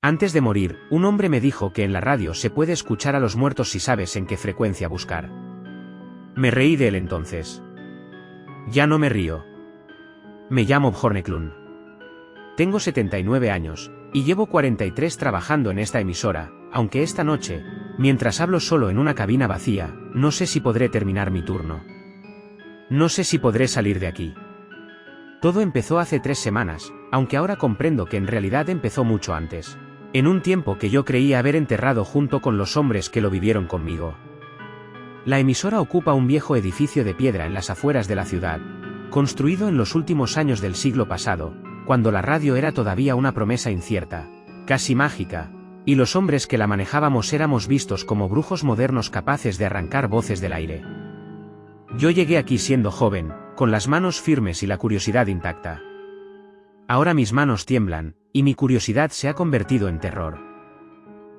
Antes de morir, un hombre me dijo que en la radio se puede escuchar a los muertos si sabes en qué frecuencia buscar. Me reí de él entonces. Ya no me río. Me llamo Björn Eklund. Tengo 79 años, y llevo 43 trabajando en esta emisora, aunque esta noche, mientras hablo solo en una cabina vacía, no sé si podré terminar mi turno. No sé si podré salir de aquí. Todo empezó hace 3 semanas, aunque ahora comprendo que en realidad empezó mucho antes. En un tiempo que yo creía haber enterrado junto con los hombres que lo vivieron conmigo. La emisora ocupa un viejo edificio de piedra en las afueras de la ciudad, construido en los últimos años del siglo pasado, cuando la radio era todavía una promesa incierta, casi mágica, y los hombres que la manejábamos éramos vistos como brujos modernos capaces de arrancar voces del aire. Yo llegué aquí siendo joven, con las manos firmes y la curiosidad intacta. Ahora mis manos tiemblan, y mi curiosidad se ha convertido en terror.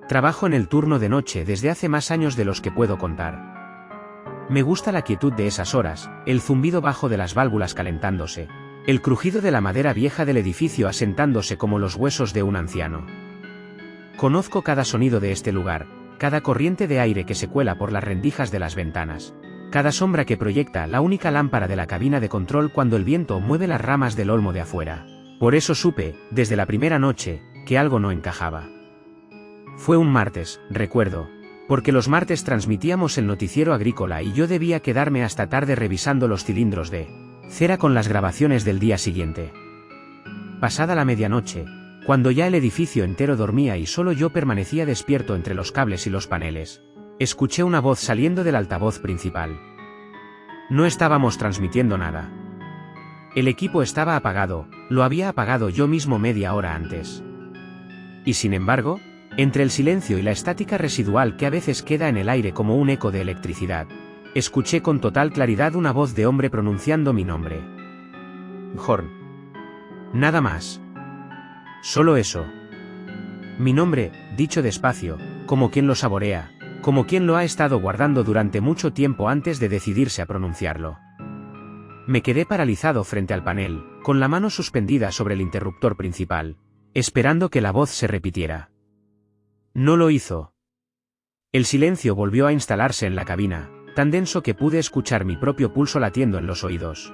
Trabajo en el turno de noche desde hace más años de los que puedo contar. Me gusta la quietud de esas horas, el zumbido bajo de las válvulas calentándose, el crujido de la madera vieja del edificio asentándose como los huesos de un anciano. Conozco cada sonido de este lugar, cada corriente de aire que se cuela por las rendijas de las ventanas, cada sombra que proyecta la única lámpara de la cabina de control cuando el viento mueve las ramas del olmo de afuera. Por eso supe, desde la primera noche, que algo no encajaba. Fue un martes, recuerdo, porque los martes transmitíamos el noticiero agrícola y yo debía quedarme hasta tarde revisando los cilindros de cera con las grabaciones del día siguiente. Pasada la medianoche, cuando ya el edificio entero dormía y solo yo permanecía despierto entre los cables y los paneles, escuché una voz saliendo del altavoz principal. No estábamos transmitiendo nada. El equipo estaba apagado, lo había apagado yo mismo media hora antes. Y sin embargo, entre el silencio y la estática residual que a veces queda en el aire como un eco de electricidad, escuché con total claridad una voz de hombre pronunciando mi nombre. Björn. Nada más. Solo eso. Mi nombre, dicho despacio, como quien lo saborea, como quien lo ha estado guardando durante mucho tiempo antes de decidirse a pronunciarlo. Me quedé paralizado frente al panel, con la mano suspendida sobre el interruptor principal, esperando que la voz se repitiera. No lo hizo. El silencio volvió a instalarse en la cabina, tan denso que pude escuchar mi propio pulso latiendo en los oídos.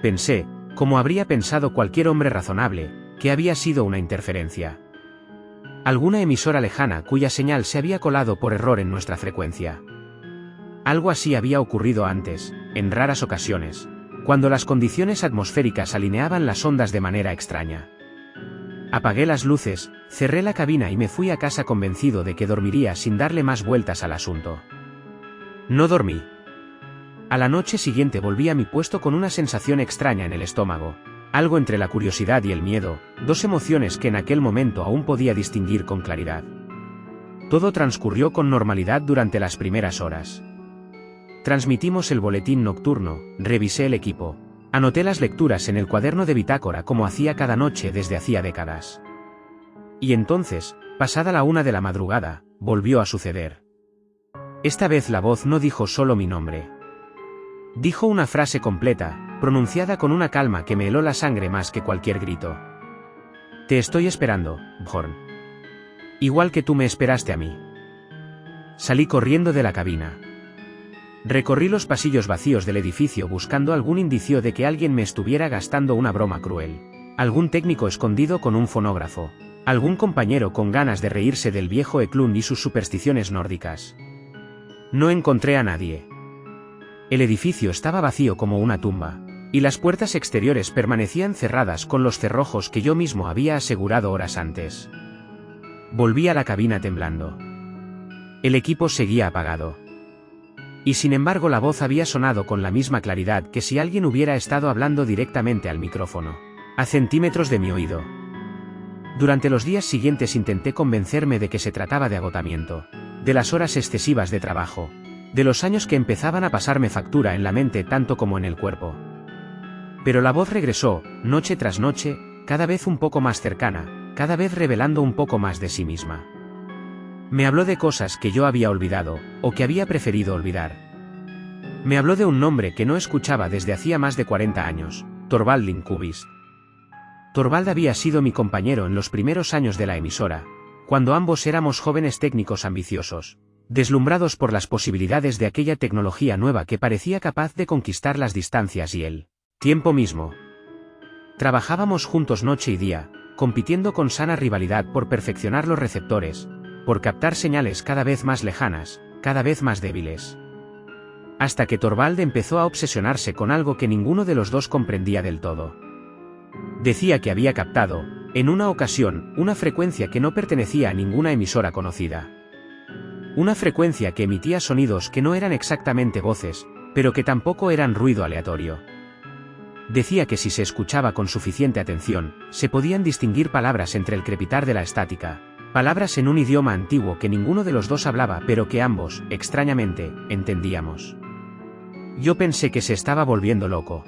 Pensé, como habría pensado cualquier hombre razonable, que había sido una interferencia. Alguna emisora lejana cuya señal se había colado por error en nuestra frecuencia. Algo así había ocurrido antes, en raras ocasiones, cuando las condiciones atmosféricas alineaban las ondas de manera extraña. Apagué las luces, cerré la cabina y me fui a casa convencido de que dormiría sin darle más vueltas al asunto. No dormí. A la noche siguiente volví a mi puesto con una sensación extraña en el estómago, algo entre la curiosidad y el miedo, dos emociones que en aquel momento aún podía distinguir con claridad. Todo transcurrió con normalidad durante las primeras horas. Transmitimos el boletín nocturno, revisé el equipo, anoté las lecturas en el cuaderno de bitácora como hacía cada noche desde hacía décadas. Y entonces, pasada la 1 de la madrugada, volvió a suceder. Esta vez la voz no dijo solo mi nombre. Dijo una frase completa, pronunciada con una calma que me heló la sangre más que cualquier grito. Te estoy esperando, Björn. Igual que tú me esperaste a mí. Salí corriendo de la cabina. Recorrí los pasillos vacíos del edificio buscando algún indicio de que alguien me estuviera gastando una broma cruel. Algún técnico escondido con un fonógrafo. Algún compañero con ganas de reírse del viejo Eklund y sus supersticiones nórdicas. No encontré a nadie. El edificio estaba vacío como una tumba, y las puertas exteriores permanecían cerradas con los cerrojos que yo mismo había asegurado horas antes. Volví a la cabina temblando. El equipo seguía apagado. Y sin embargo la voz había sonado con la misma claridad que si alguien hubiera estado hablando directamente al micrófono, a centímetros de mi oído. Durante los días siguientes intenté convencerme de que se trataba de agotamiento, de las horas excesivas de trabajo, de los años que empezaban a pasarme factura en la mente tanto como en el cuerpo. Pero la voz regresó, noche tras noche, cada vez un poco más cercana, cada vez revelando un poco más de sí misma. Me habló de cosas que yo había olvidado, o que había preferido olvidar. Me habló de un nombre que no escuchaba desde hacía más de 40 años, Thorvald Lindqvist. Torvald había sido mi compañero en los primeros años de la emisora, cuando ambos éramos jóvenes técnicos ambiciosos, deslumbrados por las posibilidades de aquella tecnología nueva que parecía capaz de conquistar las distancias y el tiempo mismo. Trabajábamos juntos noche y día, compitiendo con sana rivalidad por perfeccionar los receptores, por captar señales cada vez más lejanas, cada vez más débiles. Hasta que Torvald empezó a obsesionarse con algo que ninguno de los dos comprendía del todo. Decía que había captado, en una ocasión, una frecuencia que no pertenecía a ninguna emisora conocida. Una frecuencia que emitía sonidos que no eran exactamente voces, pero que tampoco eran ruido aleatorio. Decía que si se escuchaba con suficiente atención, se podían distinguir palabras entre el crepitar de la estática, palabras en un idioma antiguo que ninguno de los dos hablaba pero que ambos, extrañamente, entendíamos. Yo pensé que se estaba volviendo loco.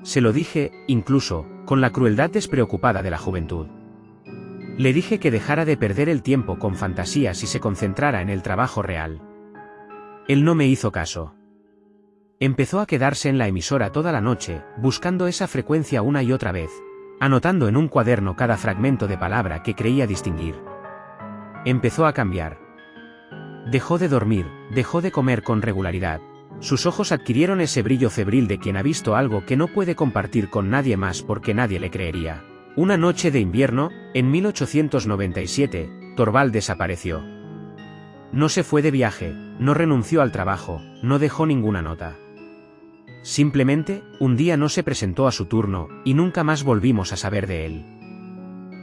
Se lo dije, incluso, con la crueldad despreocupada de la juventud. Le dije que dejara de perder el tiempo con fantasías y se concentrara en el trabajo real. Él no me hizo caso. Empezó a quedarse en la emisora toda la noche, buscando esa frecuencia una y otra vez, anotando en un cuaderno cada fragmento de palabra que creía distinguir. Empezó a cambiar. Dejó de dormir, dejó de comer con regularidad. Sus ojos adquirieron ese brillo febril de quien ha visto algo que no puede compartir con nadie más porque nadie le creería. Una noche de invierno, en 1897, Torvald desapareció. No se fue de viaje, no renunció al trabajo, no dejó ninguna nota. Simplemente, un día no se presentó a su turno, y nunca más volvimos a saber de él.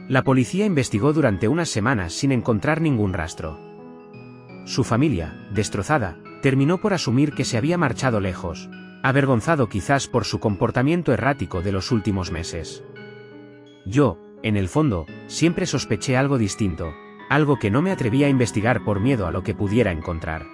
La policía investigó durante unas semanas sin encontrar ningún rastro. Su familia, destrozada, terminó por asumir que se había marchado lejos, avergonzado quizás por su comportamiento errático de los últimos meses. Yo, en el fondo, siempre sospeché algo distinto, algo que no me atrevía a investigar por miedo a lo que pudiera encontrar.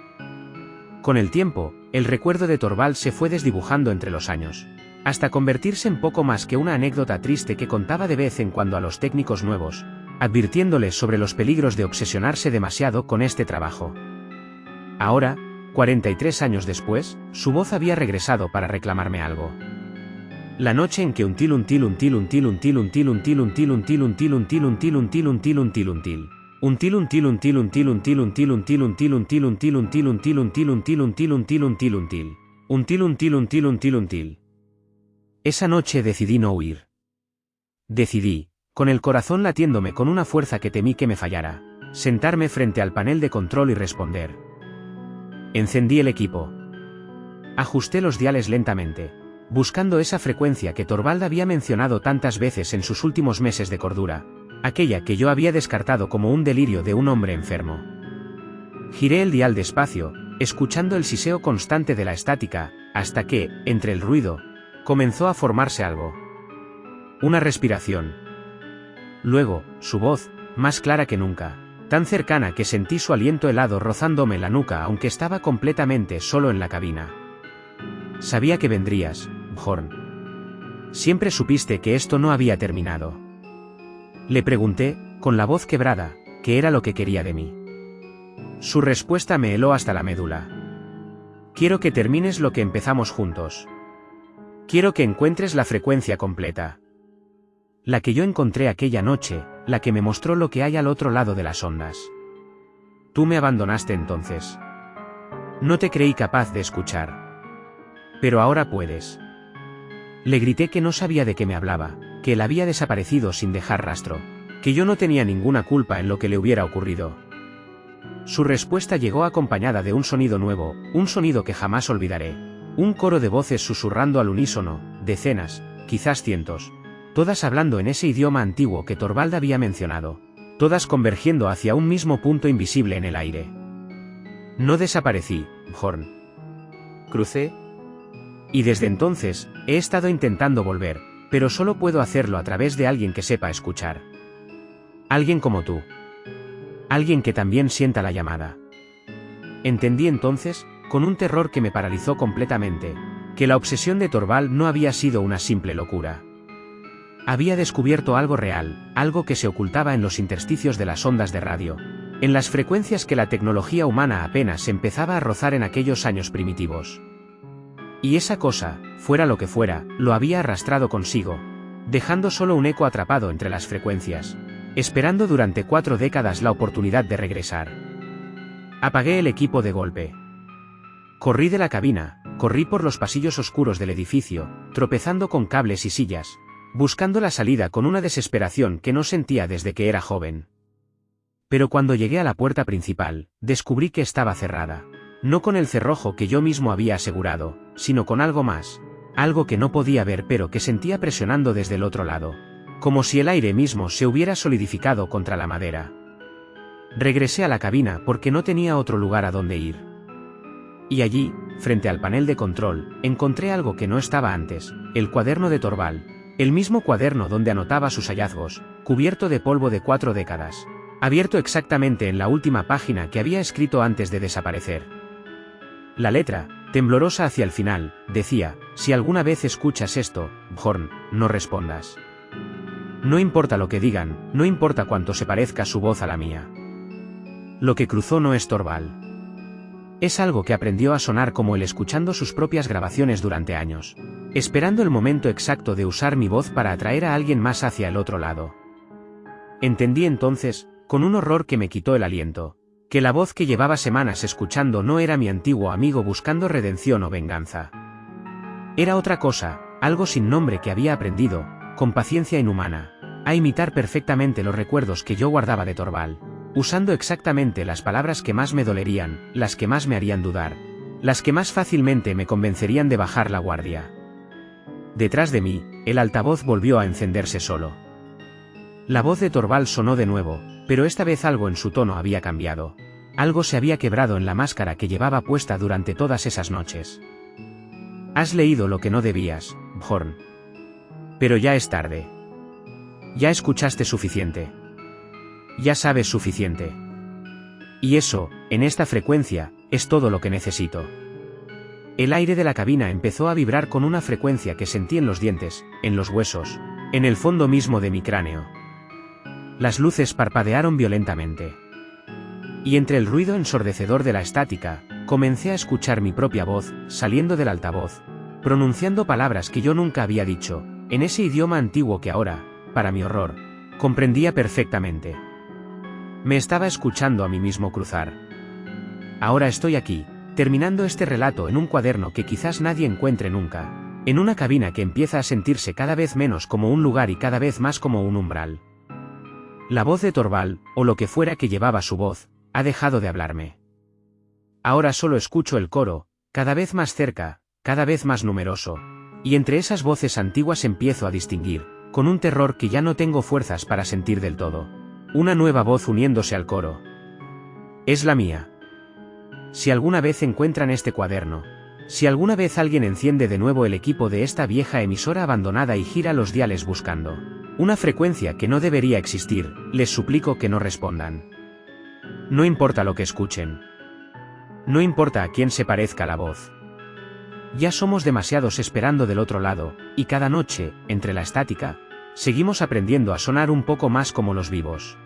Con el tiempo, el recuerdo de Torvald se fue desdibujando entre los años, hasta convertirse en poco más que una anécdota triste que contaba de vez en cuando a los técnicos nuevos, advirtiéndoles sobre los peligros de obsesionarse demasiado con este trabajo. Ahora, 43 años después, su voz había regresado para reclamarme algo. La noche en que Esa noche decidí no huir. Decidí, con el corazón latiéndome con una fuerza que temí que me fallara, sentarme frente al panel de control y responder. Encendí el equipo. Ajusté los diales lentamente, buscando esa frecuencia que Torvald había mencionado tantas veces en sus últimos meses de cordura, aquella que yo había descartado como un delirio de un hombre enfermo. Giré el dial despacio, escuchando el siseo constante de la estática, hasta que, entre el ruido, comenzó a formarse algo. Una respiración. Luego, su voz, más clara que nunca, tan cercana que sentí su aliento helado rozándome la nuca aunque estaba completamente solo en la cabina. Sabía que vendrías, Bjorn. Siempre supiste que esto no había terminado. Le pregunté, con la voz quebrada, qué era lo que quería de mí. Su respuesta me heló hasta la médula. Quiero que termines lo que empezamos juntos. Quiero que encuentres la frecuencia completa. La que yo encontré aquella noche, la que me mostró lo que hay al otro lado de las ondas. Tú me abandonaste entonces. No te creí capaz de escuchar. Pero ahora puedes. Le grité que no sabía de qué me hablaba, que él había desaparecido sin dejar rastro, que yo no tenía ninguna culpa en lo que le hubiera ocurrido. Su respuesta llegó acompañada de un sonido nuevo, un sonido que jamás olvidaré, un coro de voces susurrando al unísono, decenas, quizás cientos, todas hablando en ese idioma antiguo que Torvald había mencionado, todas convergiendo hacia un mismo punto invisible en el aire. No desaparecí, Bjorn. Crucé. Y desde entonces, he estado intentando volver, pero solo puedo hacerlo a través de alguien que sepa escuchar. Alguien como tú. Alguien que también sienta la llamada. Entendí entonces, con un terror que me paralizó completamente, que la obsesión de Torvald no había sido una simple locura. Había descubierto algo real, algo que se ocultaba en los intersticios de las ondas de radio, en las frecuencias que la tecnología humana apenas empezaba a rozar en aquellos años primitivos. Y esa cosa, fuera lo que fuera, lo había arrastrado consigo, dejando solo un eco atrapado entre las frecuencias, esperando durante 4 décadas la oportunidad de regresar. Apagué el equipo de golpe. Corrí de la cabina, corrí por los pasillos oscuros del edificio, tropezando con cables y sillas, buscando la salida con una desesperación que no sentía desde que era joven. Pero cuando llegué a la puerta principal, descubrí que estaba cerrada. No con el cerrojo que yo mismo había asegurado, sino con algo más. Algo que no podía ver pero que sentía presionando desde el otro lado. Como si el aire mismo se hubiera solidificado contra la madera. Regresé a la cabina porque no tenía otro lugar a donde ir. Y allí, frente al panel de control, encontré algo que no estaba antes, el cuaderno de Torvald. El mismo cuaderno donde anotaba sus hallazgos, cubierto de polvo de 4 décadas. Abierto exactamente en la última página que había escrito antes de desaparecer. La letra, temblorosa hacia el final, decía: si alguna vez escuchas esto, Bjorn, no respondas. No importa lo que digan, no importa cuánto se parezca su voz a la mía. Lo que cruzó no es Torvald. Es algo que aprendió a sonar como él escuchando sus propias grabaciones durante años, esperando el momento exacto de usar mi voz para atraer a alguien más hacia el otro lado. Entendí entonces, con un horror que me quitó el aliento, que la voz que llevaba semanas escuchando no era mi antiguo amigo buscando redención o venganza. Era otra cosa, algo sin nombre que había aprendido, con paciencia inhumana, a imitar perfectamente los recuerdos que yo guardaba de Torvald, usando exactamente las palabras que más me dolerían, las que más me harían dudar, las que más fácilmente me convencerían de bajar la guardia. Detrás de mí, el altavoz volvió a encenderse solo. La voz de Torvald sonó de nuevo, pero esta vez algo en su tono había cambiado. Algo se había quebrado en la máscara que llevaba puesta durante todas esas noches. Has leído lo que no debías, Bjorn. Pero ya es tarde. Ya escuchaste suficiente. Ya sabes suficiente. Y eso, en esta frecuencia, es todo lo que necesito. El aire de la cabina empezó a vibrar con una frecuencia que sentí en los dientes, en los huesos, en el fondo mismo de mi cráneo. Las luces parpadearon violentamente. Y entre el ruido ensordecedor de la estática, comencé a escuchar mi propia voz, saliendo del altavoz, pronunciando palabras que yo nunca había dicho, en ese idioma antiguo que ahora, para mi horror, comprendía perfectamente. Me estaba escuchando a mí mismo cruzar. Ahora estoy aquí, terminando este relato en un cuaderno que quizás nadie encuentre nunca, en una cabina que empieza a sentirse cada vez menos como un lugar y cada vez más como un umbral. La voz de Torvald, o lo que fuera que llevaba su voz, ha dejado de hablarme. Ahora solo escucho el coro, cada vez más cerca, cada vez más numeroso, y entre esas voces antiguas empiezo a distinguir, con un terror que ya no tengo fuerzas para sentir del todo, una nueva voz uniéndose al coro. Es la mía. Si alguna vez encuentran este cuaderno, si alguna vez alguien enciende de nuevo el equipo de esta vieja emisora abandonada y gira los diales buscando una frecuencia que no debería existir, les suplico que no respondan. No importa lo que escuchen. No importa a quién se parezca la voz. Ya somos demasiados esperando del otro lado, y cada noche, entre la estática, seguimos aprendiendo a sonar un poco más como los vivos.